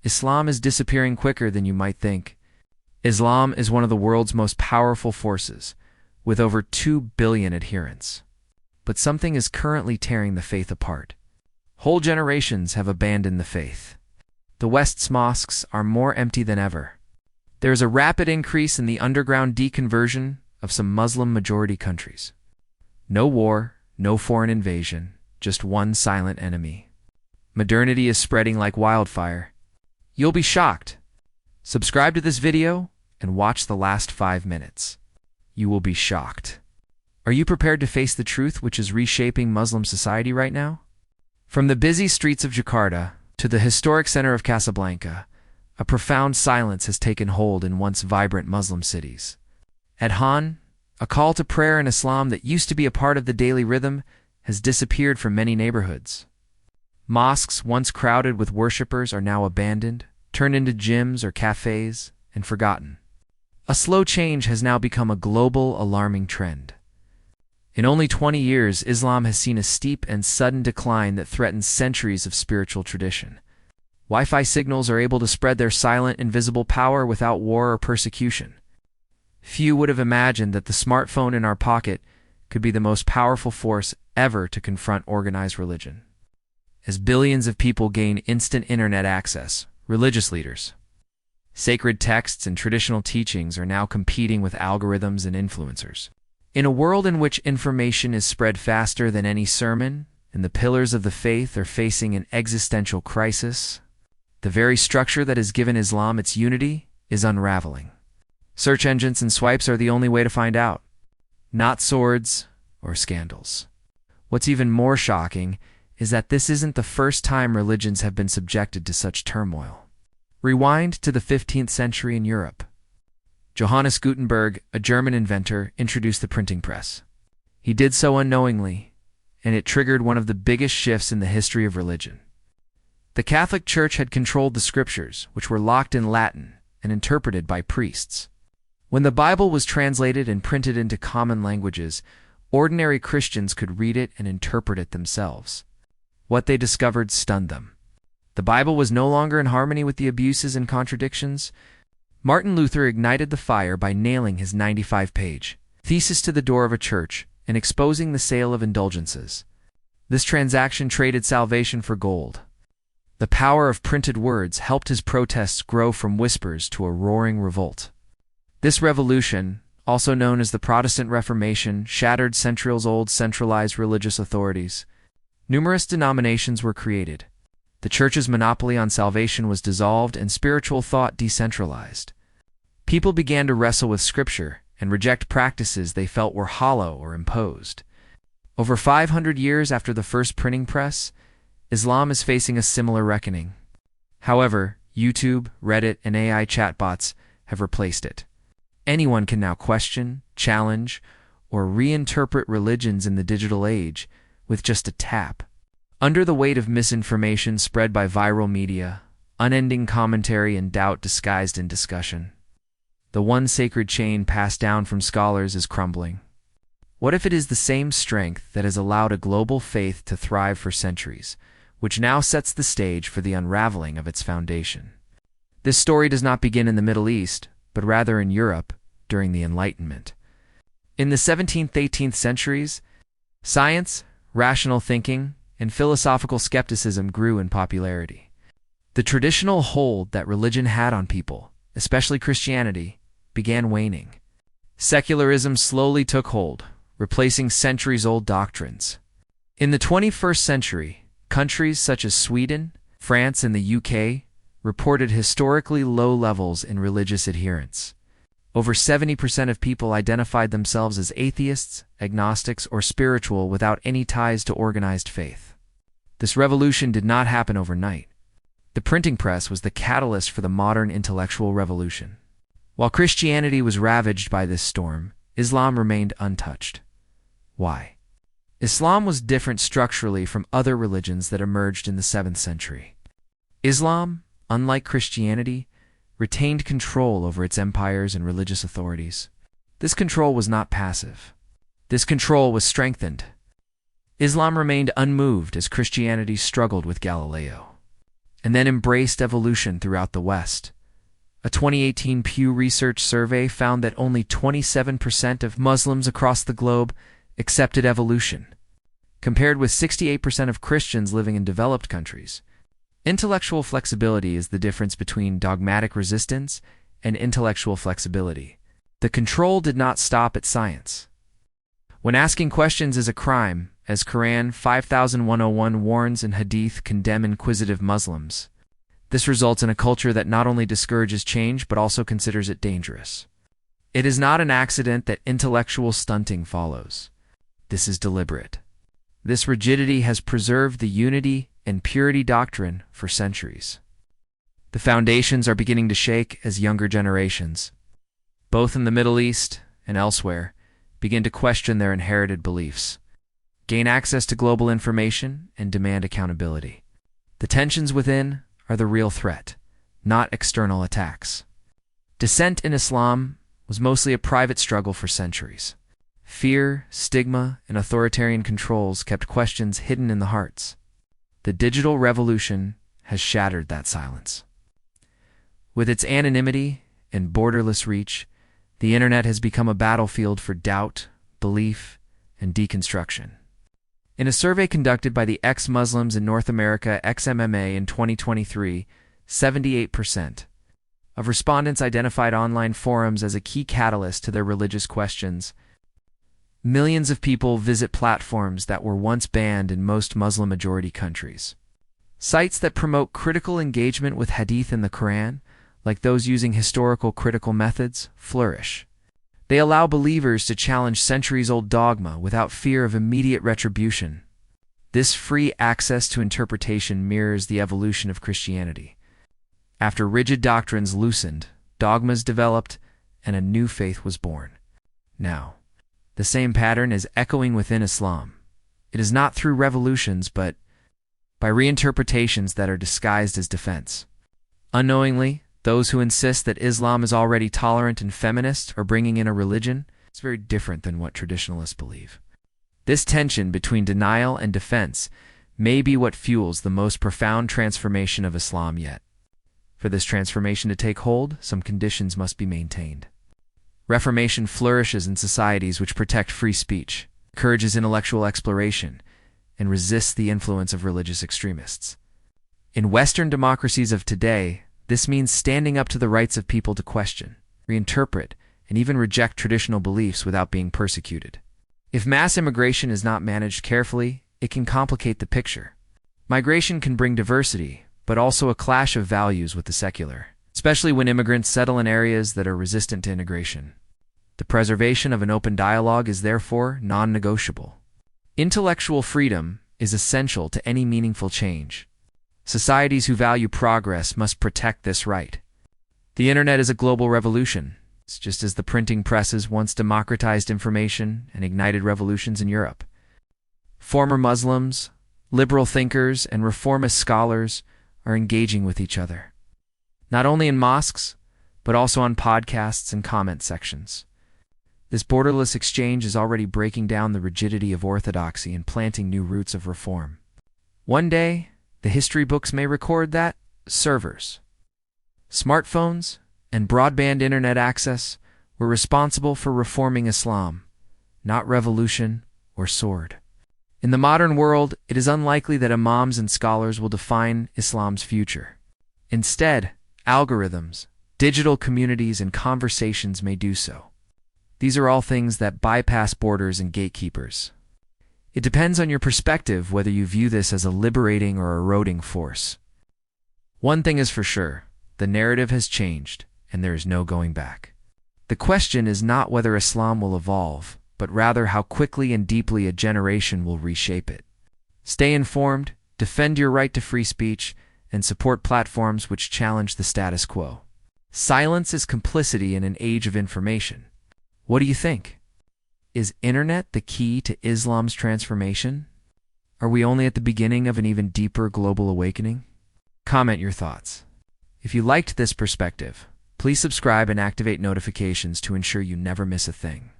Islam is disappearing quicker than you might think. Islam is one of the world's most powerful forces, with over 2 billion adherents. But something is currently tearing the faith apart. Whole generations have abandoned the faith. The West's mosques are more empty than ever. There is a rapid increase in the underground deconversion of some Muslim-majority countries. No war, no foreign invasion, just one silent enemy. Modernity is spreading like wildfire. You'll be shocked. Subscribe to this video and watch the last 5 minutes. You will be shocked. Are you prepared to face the truth which is reshaping Muslim society right now? From the busy streets of Jakarta to the historic center of Casablanca, a profound silence has taken hold in once vibrant Muslim cities. Adhan, a call to prayer in Islam that used to be a part of the daily rhythm, has disappeared from many neighborhoods. Mosques, once crowded with worshippers, are now abandoned, turned into gyms or cafes, and forgotten. A slow change has now become a global, alarming trend. In only 20 years, Islam has seen a steep and sudden decline that threatens centuries of spiritual tradition. Wi-Fi signals are able to spread their silent, invisible power without war or persecution. Few would have imagined that the smartphone in our pocket could be the most powerful force ever to confront organized religion. As billions of people gain instant internet access, religious leaders, sacred texts and traditional teachings are now competing with algorithms and influencers. In a world in which information is spread faster than any sermon, and the pillars of the faith are facing an existential crisis, the very structure that has given Islam its unity is unraveling. Search engines and swipes are the only way to find out, not swords or scandals. What's even more shocking is that this isn't the first time religions have been subjected to such turmoil. Rewind to the 15th century in Europe. Johannes Gutenberg, a German inventor, introduced the printing press. He did so unknowingly, and it triggered one of the biggest shifts in the history of religion. The Catholic Church had controlled the scriptures, which were locked in Latin and interpreted by priests. When the Bible was translated and printed into common languages, ordinary Christians could read it and interpret it themselves. What they discovered stunned them. The Bible was no longer in harmony with the abuses and contradictions. Martin Luther ignited the fire by nailing his 95-page thesis to the door of a church and exposing the sale of indulgences. This transaction traded salvation for gold. The power of printed words helped his protests grow from whispers to a roaring revolt. This revolution, also known as the Protestant Reformation, shattered centuries-old centralized religious authorities. Numerous denominations were created. The Church's monopoly on salvation was dissolved and spiritual thought decentralized. People began to wrestle with Scripture and reject practices they felt were hollow or imposed. Over 500 years after the first printing press, Islam is facing a similar reckoning. However, YouTube, Reddit, and AI chatbots have replaced it. Anyone can now question, challenge, or reinterpret religions in the digital age with just a tap. Under the weight of misinformation spread by viral media, unending commentary and doubt disguised in discussion, the one sacred chain passed down from scholars is crumbling. What if it is the same strength that has allowed a global faith to thrive for centuries, which now sets the stage for the unraveling of its foundation? This story does not begin in the Middle East, but rather in Europe during the Enlightenment. In the 17th-18th centuries, science, rational thinking, and philosophical skepticism grew in popularity. The traditional hold that religion had on people, especially Christianity, began waning. Secularism slowly took hold, replacing centuries-old doctrines. In the 21st century, countries such as Sweden, France, and the UK reported historically low levels in religious adherence. Over 70% of people identified themselves as atheists, agnostics, or spiritual without any ties to organized faith. This revolution did not happen overnight. The printing press was the catalyst for the modern intellectual revolution. While Christianity was ravaged by this storm, Islam remained untouched. Why? Islam was different structurally from other religions that emerged in the 7th century. Islam, unlike Christianity, retained control over its empires and religious authorities. This control was not passive. This control was strengthened. Islam remained unmoved as Christianity struggled with Galileo. and then embraced evolution throughout the West. A 2018 Pew Research survey found that only 27% of Muslims across the globe accepted evolution, compared with 68% of Christians living in developed countries. Intellectual flexibility is the difference between dogmatic resistance and intellectual flexibility. The control did not stop at science. When asking questions is a crime, as Quran 5101 warns and Hadith condemn inquisitive Muslims, this results in a culture that not only discourages change but also considers it dangerous. It is not an accident that intellectual stunting follows. This is deliberate. This rigidity has preserved the unity and purity doctrine for centuries. The foundations are beginning to shake as younger generations, both in the Middle East and elsewhere, begin to question their inherited beliefs, gain access to global information, and demand accountability. The tensions within are the real threat, not external attacks. Dissent in Islam was mostly a private struggle for centuries. Fear, stigma, and authoritarian controls kept questions hidden in the hearts. The digital revolution has shattered that silence. With its anonymity and borderless reach, the internet has become a battlefield for doubt, belief, and deconstruction. In a survey conducted by the Ex-Muslims in North America (XMMA) in 2023, 78% of respondents identified online forums as a key catalyst to their religious questions. Millions of people visit platforms that were once banned in most Muslim-majority countries. Sites that promote critical engagement with Hadith and the Quran, like those using historical critical methods, flourish. They allow believers to challenge centuries-old dogma without fear of immediate retribution. This free access to interpretation mirrors the evolution of Christianity. After rigid doctrines loosened, dogmas developed, and a new faith was born. Now, the same pattern is echoing within Islam. It is not through revolutions, but by reinterpretations that are disguised as defense. Unknowingly, those who insist that Islam is already tolerant and feminist are bringing in a religion that's very different than what traditionalists believe. This tension between denial and defense may be what fuels the most profound transformation of Islam yet. For this transformation to take hold, some conditions must be maintained. Reformation flourishes in societies which protect free speech, encourages intellectual exploration, and resists the influence of religious extremists. In Western democracies of today, this means standing up to the rights of people to question, reinterpret, and even reject traditional beliefs without being persecuted. If mass immigration is not managed carefully, it can complicate the picture. Migration can bring diversity, but also a clash of values with the secular, especially when immigrants settle in areas that are resistant to integration. The preservation of an open dialogue is therefore non-negotiable. Intellectual freedom is essential to any meaningful change. Societies who value progress must protect this right. The internet is a global revolution. It's just as the printing presses once democratized information and ignited revolutions in Europe. Former Muslims, liberal thinkers, and reformist scholars are engaging with each other, not only in mosques, but also on podcasts and comment sections. This borderless exchange is already breaking down the rigidity of orthodoxy and planting new roots of reform. One day, the history books may record that servers, smartphones, and broadband internet access were responsible for reforming Islam, not revolution or sword. In the modern world, it is unlikely that imams and scholars will define Islam's future. Instead, algorithms, digital communities, and conversations may do so. These are all things that bypass borders and gatekeepers. It depends on your perspective whether you view this as a liberating or eroding force. One thing is for sure, the narrative has changed, and there is no going back. The question is not whether Islam will evolve, but rather how quickly and deeply a generation will reshape it. Stay informed, defend your right to free speech, and support platforms which challenge the status quo. Silence is complicity in an age of information. What do you think? Is internet the key to Islam's transformation? Are we only at the beginning of an even deeper global awakening? Comment your thoughts. If you liked this perspective, please subscribe and activate notifications to ensure you never miss a thing.